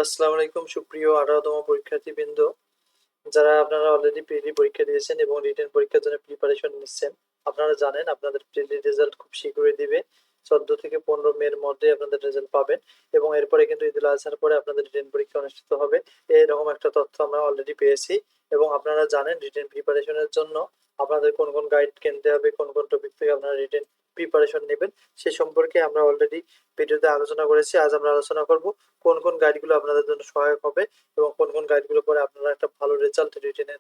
আসসালামু আলাইকুম সুপ্রিয় 18তম পরীক্ষার্থীবৃন্দ। যারা আপনারা অলরেডি প্রিলি পরীক্ষা দিয়েছেন এবং রিটেন পরীক্ষার জন্য প্রিপারেশন নিচ্ছেন, আপনারা জানেন আপনাদের প্রিলি রেজাল্ট খুব শীঘ্রই দিবে। 14 থেকে 15 মের মধ্যে আপনাদের রেজাল্ট পাবেন এবং এরপরে কিন্তু ঈদুল আজহার পরে আপনাদের রিটেন পরীক্ষা অনুষ্ঠিত হবে। এরকম একটা তথ্য আমরা অলরেডি পেয়েছি এবং আপনারা জানেন রিটেন প্রিপারেশনের জন্য আপনাদের কোন কোন গাইড কিনতে হবে, কোন কোন টপিক থেকে আপনারা রিটেন প্রিপারেশন নেবেন সে সম্পর্কে আমরা অলরেডি ভিডিওতে আলোচনা করেছি। আজ আমরা আলোচনা করব কোন কোন গাইডগুলো আপনাদের জন্য সহায়ক হবে এবং কোন কোন গাইডগুলো পরে আপনারা একটা ভালো রেজাল্ট রিটেনে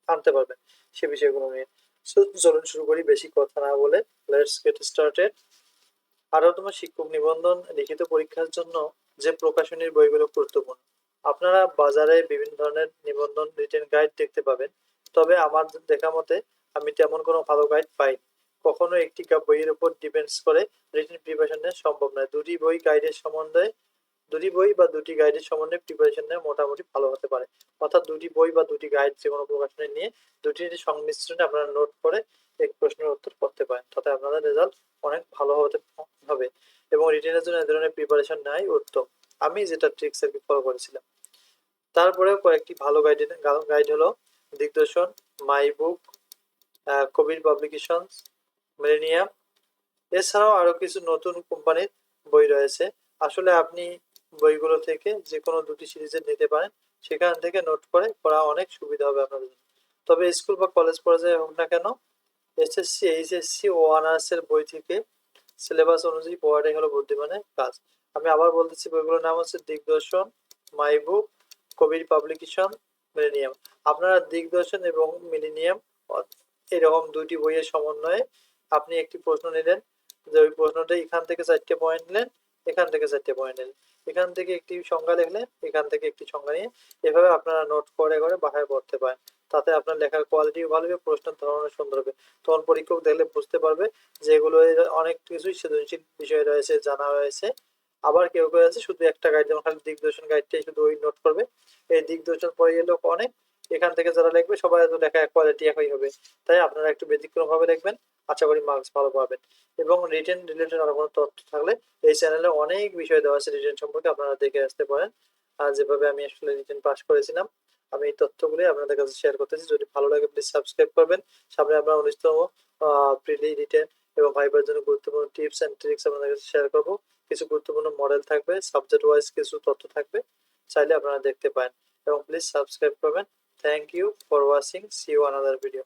আনতে পারবেন সে বিষয়গুলো নিয়ে। চলুন শুরু করি বেশি কথা না বলে। Let's get started. 18তম শিক্ষক নিবন্ধন লিখিত পরীক্ষার জন্য যে প্রকাশনীর বইগুলো গুরুত্বপূর্ণ। আপনারা বাজারে বিভিন্ন ধরনের নিবন্ধন রিটেন গাইড দেখতে পাবেন, তবে আমার দেখা মতে আমি তেমন কোনো ভালো গাইড পাইনি। কখনো একটি বইয়ের উপর ডিপেন্ডস করে রিটেন প্রিপারেশন নেওয়া সম্ভব নয়। দুটি বই বা দুটি গাইডের সমন্বয়ে প্রিপারেশন নেওয়া মোটামুটি ভালো হতে পারে। অর্থাৎ দুটি বই বা দুটি গাইড যে কোনো প্রকাশনী নিয়ে দুটির সংমিশ্রণে আপনারা নোট করে এক প্রশ্নের উত্তর করতে পারেন, তাতে আপনাদের রেজাল্ট অনেক ভালো হতে হবে এবং রিটেনের জন্য এ ধরনের প্রিপারেশন নেওয়াই উত্তম। আমি যেটা ট্রিক্স আর কি ফলো করেছিলাম। তারপরে কয়েকটি ভালো গাইড হলো দিগদর্শন, মাই বুক, কবির পাবলিকেশনস, মিলেনিয়াম। এছাড়াও আরো কিছু নতুন কোম্পানির বই রয়েছে। আসলে আপনি বইগুলো থেকে যে কোনো দুটি সিরিজের নিতে পারেন, সেখান থেকে নোট করে পড়া অনেক সুবিধা হবে আপনাদের জন্য। তবে স্কুল বা কলেজ পর্যায়ে হোক না কেন, এসএসসি, এইচএসসি ও অনার্স এর বই থেকে সিলেবাস অনুযায়ী পড়াটাই হলো বুদ্ধিমানের কাজ। আমি আবার বলতেছি, বইগুলোর নাম হচ্ছে দিগদর্শন, মাই বুক, কবির পাবলিকেশন, মিলেনিয়াম। আপনারা দিগদর্শন এবং মিলেনিয়াম এরকম দুইটি বইয়ের সমন্বয়ে আপনি একটি প্রশ্ন নিলেন, যে ওই প্রশ্নটা এখান থেকে 4টে পয়েন্ট নিলেন, এখান থেকে 4টে পয়েন্ট নিলেন, এখান থেকে একটি সংজ্ঞা লিখলেন, এখান থেকে একটি সংজ্ঞা নিয়ে এভাবে আপনারা নোট করে করে বাসায় পড়তে পারেন। তাতে আপনার লেখার কোয়ালিটিও ভালো হবে, প্রশ্নের ধরনের সুন্দর হবে। তখন পরীক্ষক দেখলে বুঝতে পারবে যে এগুলো অনেক কিছুই সৃজনশীল বিষয় রয়েছে, জানা রয়েছে। আবার কেউ কেউ আছে শুধু একটা গাইড, যেমন খালি দিগদর্শন গাইডটাই শুধু ওই নোট করবে। এই দিগদর্শন পড়ে গেলে অনেক, এখান থেকে যারা লিখবে সবাই তো লেখা কোয়ালিটি একই হবে। তাই আপনারা একটু ব্যতিক্রম ভাবে লিখবেন, আশা করি মার্কস ভালো পাবেন। এবং রিটেন রিলেটেড আরো কোনো তথ্য থাকলে এই চ্যানেলে অনেক বিষয় দেওয়া আছে রিটেন সম্পর্কে, আপনারা দেখে আসতে পারেন। আর যেভাবে আমি আসলে রিটেন পাস করেছিলাম, আমি এই তথ্যগুলি আপনাদের কাছে শেয়ার করতেছি। যদি ভালো লাগে প্লিজ সাবস্ক্রাইব করবেন। সামনে আমরা 19তম প্রিলি রিটেন এবং ভাইবার জন্য গুরুত্বপূর্ণ টিপস এন্ড ট্রিক্স আপনাদের কাছে শেয়ার করবো। কিছু গুরুত্বপূর্ণ মডেল থাকবে, সাবজেক্ট ওয়াইজ কিছু তথ্য থাকবে, চাইলে আপনারা দেখতে পারেন এবং প্লিজ সাবস্ক্রাইব করবেন। Thank you for watching, see you another video.